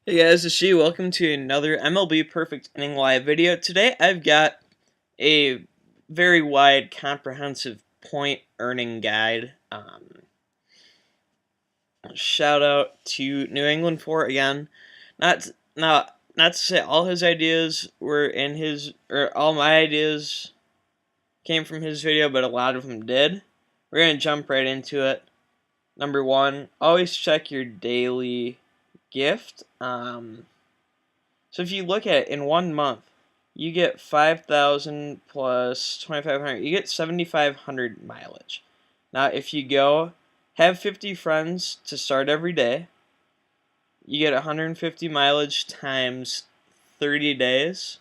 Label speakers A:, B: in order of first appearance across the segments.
A: Hey guys, it's She. Welcome to another MLB Perfect Inning Live video. Today I've got a very wide, comprehensive point earning guide. Shout out to New England for again. Not to say all his ideas were in his, or all my ideas came from his video, but a lot of them did. We're gonna jump right into it. Number one, always check your daily gift. So if you look at it in 1 month, you get 5,000 plus 2,500. You get 7,500 mileage. Now, if you go have 50 friends to start every day, you get 150 mileage times 30 days.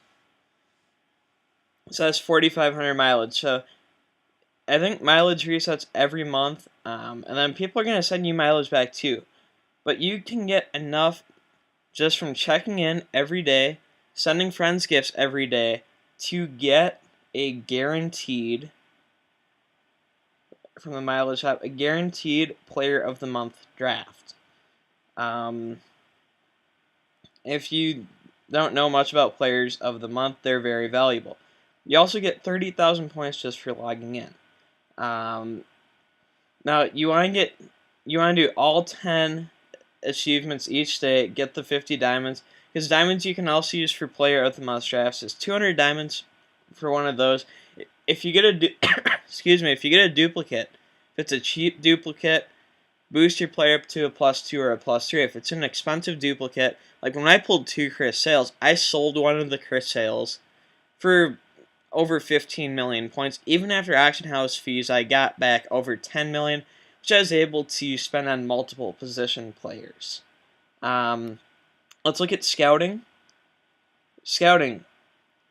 A: So that's 4,500 mileage. So I think mileage resets every month, and then people are going to send you mileage back too. But you can get enough just from checking in every day, sending friends gifts every day, to get a guaranteed, from the mileage shop, a guaranteed player of the month draft. If you don't know much about players of the month, they're very valuable. You also get 30,000 points just for logging in. Now you want to do all 10 achievements each day, get the 50 diamonds, because diamonds you can also use for player of the month drafts. It's 200 diamonds for one of those. If you get a if you get a duplicate, if it's a cheap duplicate, boost your player up to a +2 or a +3. If it's an expensive duplicate, like when I pulled 2 Chris Sales, I sold one of the Chris Sales for over 15 million points. Even after auction house fees, I got back over 10 million, which I was able to spend on multiple position players. Let's look at scouting. Scouting,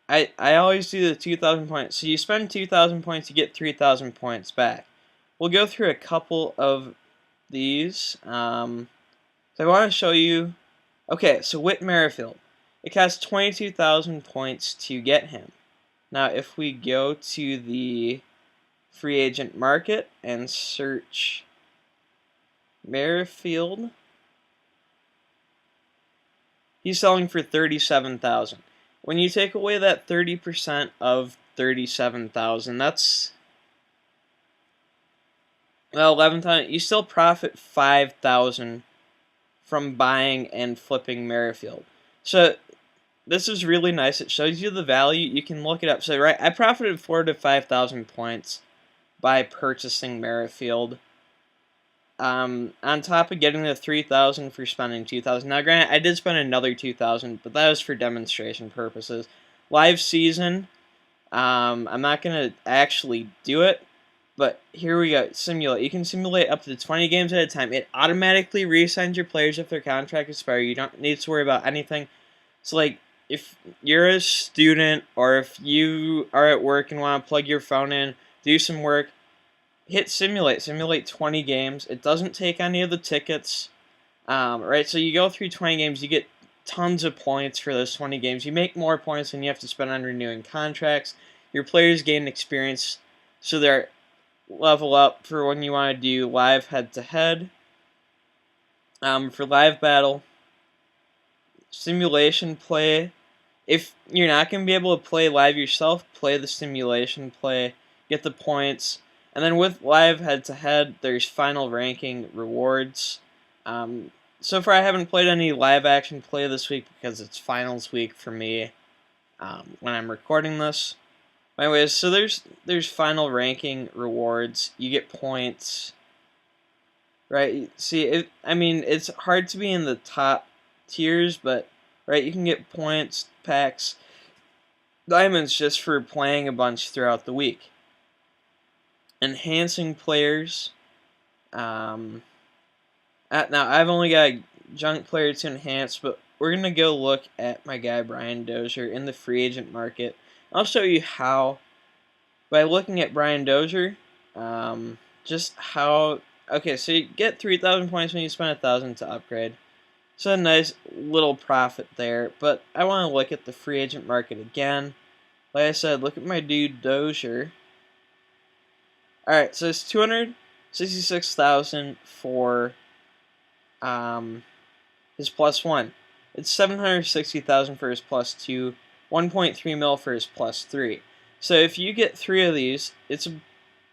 A: I always do the 2,000 points. So you spend 2,000 points, you get 3,000 points back. We'll go through a couple of these. So I want to show you. Okay, so Whit Merrifield. It costs 22,000 points to get him. Now, if we go to the free agent market and search Merrifield, he's selling for 37,000. When you take away that 30% of 37,000, that's 11,000. You still profit 5,000 from buying and flipping Merrifield. So this is really nice. It shows you the value. You can look it up. So right, I profited 4,000 to 5,000 points by purchasing Merrifield. On top of getting the 3,000 for spending 2,000. Now, granted, I did spend another 2,000, but that was for demonstration purposes. Live season, I'm not going to actually do it, but here we go. Simulate. You can simulate up to 20 games at a time. It automatically reassigns your players if their contract expires. You don't need to worry about anything. So, like, if you're a student or if you are at work and want to plug your phone in, do some work, hit simulate 20 games. It doesn't take any of the tickets, right? So you go through 20 games, you get tons of points for those 20 games. You make more points than you have to spend on renewing contracts. Your players gain experience, so they're level up for when you want to do live head-to-head. For live battle, simulation play. If you're not going to be able to play live yourself, play the simulation play, get the points. And then with live head-to-head, there's final ranking rewards. So far, I haven't played any live action play this week because it's finals week for me when I'm recording this. Anyways, so there's final ranking rewards. You get points, right? See, it's hard to be in the top tiers, but right, you can get points, packs, diamonds just for playing a bunch throughout the week. Enhancing players. Now I've only got a junk player to enhance, but we're going to go look at my guy Brian Dozier in the free agent market. I'll show you how, by looking at Brian Dozier, just how, okay, so you get 3,000 points when you spend 1,000 to upgrade. So a nice little profit there, but I want to look at the free agent market again. Like I said, look at my dude Dozier. Alright, so it's 266,000 for his +1. it's 760,000 for his +2, 1.3 mil for his +3. So if you get 3 of these, it's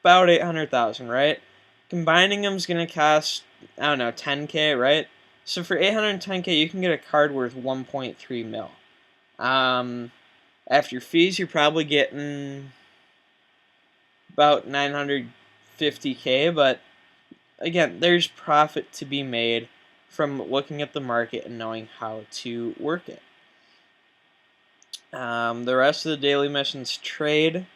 A: about 800,000, right? Combining them is going to cost, I don't know, 10k, right? So for 810k, you can get a card worth 1.3 mil. After fees, you're probably getting about 950k, but again, there's profit to be made from looking at the market and knowing how to work it. The rest of the daily missions trade.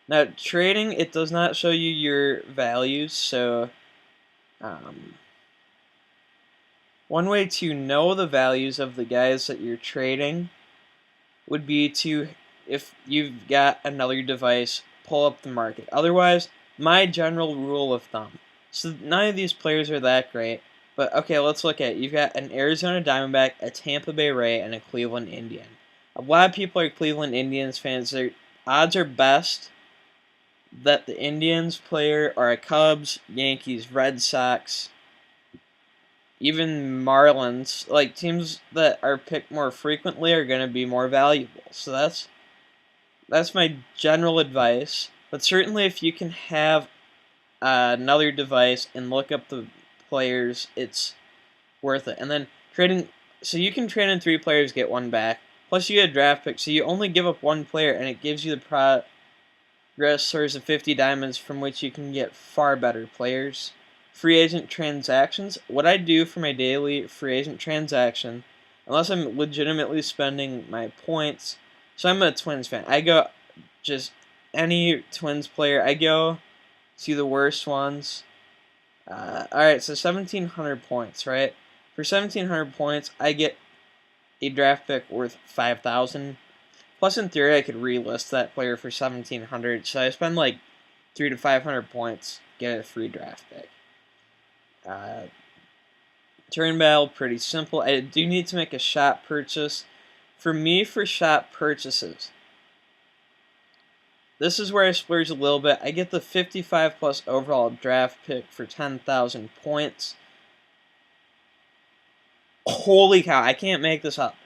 A: Now, trading, it does not show you your values, so one way to know the values of the guys that you're trading would be to, if you've got another device, pull up the market. Otherwise, my general rule of thumb. So none of these players are that great, but okay, let's look at it. You've got an Arizona Diamondback, a Tampa Bay Ray, and a Cleveland Indian. A lot of people are Cleveland Indians fans. Their odds are best that the Indians player are a Cubs, Yankees, Red Sox, even Marlins, like teams that are picked more frequently are going to be more valuable. So that's my general advice. But certainly if you can have another device and look up the players, it's worth it. And then trading, so you can trade in 3 players, get 1 back. Plus you get a draft pick, so you only give up 1 player, and it gives you the progress source of 50 diamonds from which you can get far better players. Free agent transactions. What I do for my daily free agent transaction, unless I'm legitimately spending my points, so I'm a Twins fan. I go just any Twins player. I go to the worst ones. Alright, so 1,700 points, right? For 1,700 points, I get a draft pick worth 5,000. Plus, in theory, I could relist that player for 1,700. So I spend like 300 to 500 points, get a free draft pick. Turn battle, pretty simple. I do need to make a shop purchase. For me, for shop purchases, this is where I splurge a little bit. I get the 55 plus overall draft pick for 10,000 points. Holy cow, I can't make this up.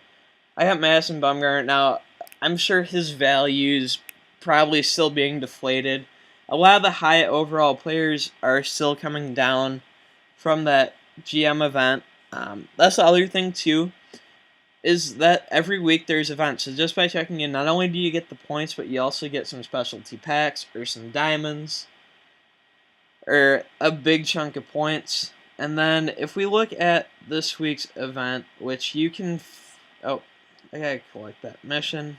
A: I got Madison Bumgarner. Now, I'm sure his value's probably still being deflated. A lot of the high overall players are still coming down from that GM event. That's the other thing, too, is that every week there's events. So just by checking in, not only do you get the points, but you also get some specialty packs or some diamonds or a big chunk of points. And then if we look at this week's event, which you can... oh, I gotta collect that mission.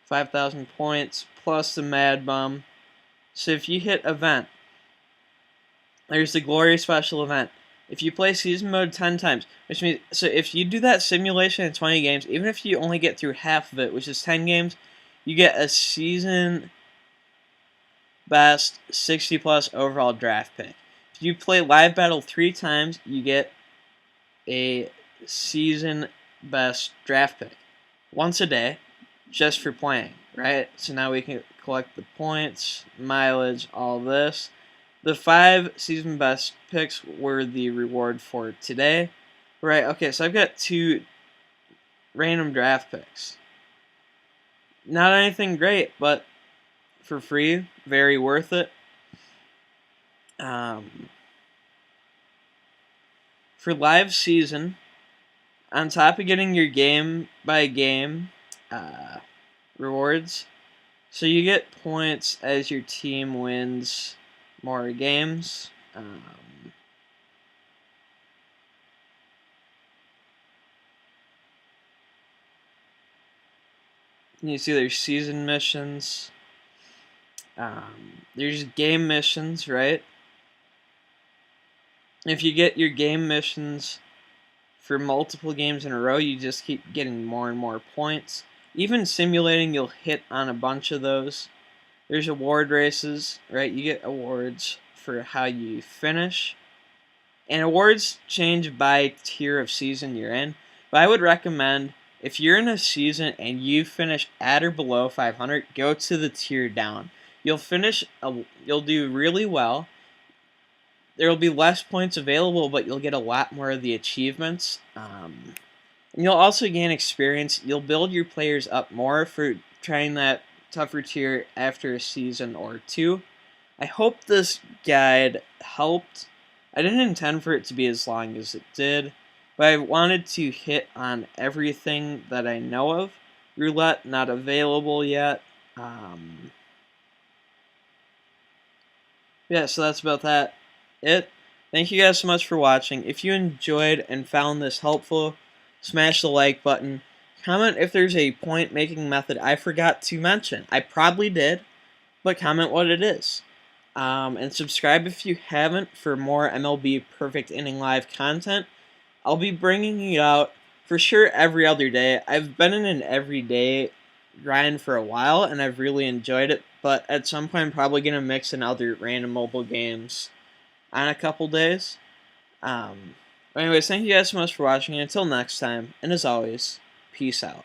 A: 5,000 points plus the Mad Bum. So if you hit event, there's the Glory Special event. If you play season mode 10 times, which means, so if you do that simulation in 20 games, even if you only get through half of it, which is 10 games, you get a season best 60 plus overall draft pick. If you play live battle 3 times, you get a season best draft pick. Once a day, just for playing, right? So now we can collect the points, mileage, all this. The 5 season best picks were the reward for today. Right, okay, so I've got 2 random draft picks. Not anything great, but for free, very worth it. For live season, on top of getting your game by game rewards, so you get points as your team wins more games. You see there's season missions. There's game missions, right? If you get your game missions for multiple games in a row, you just keep getting more and more points. Even simulating, you'll hit on a bunch of those. There's award races, right? You get awards for how you finish. And awards change by tier of season you're in. But I would recommend, if you're in a season and you finish at or below 500, go to the tier down. You'll do really well. There will be less points available, but you'll get a lot more of the achievements. You'll also gain experience. You'll build your players up more for trying that tougher tier after a season or two. I hope this guide helped. I didn't intend for it to be as long as it did, but I wanted to hit on everything that I know of. Roulette not available yet. Yeah, so that's about it. Thank you guys so much for watching. If you enjoyed and found this helpful, smash the like button. Comment if there's a point making method I forgot to mention. I probably did, but comment what it is. And subscribe if you haven't for more MLB Perfect Inning Live content. I'll be bringing it out for sure every other day. I've been in an everyday grind for a while, and I've really enjoyed it, but at some point I'm probably going to mix in other random mobile games on a couple days. Anyways, thank you guys so much for watching, and until next time, and as always, peace out.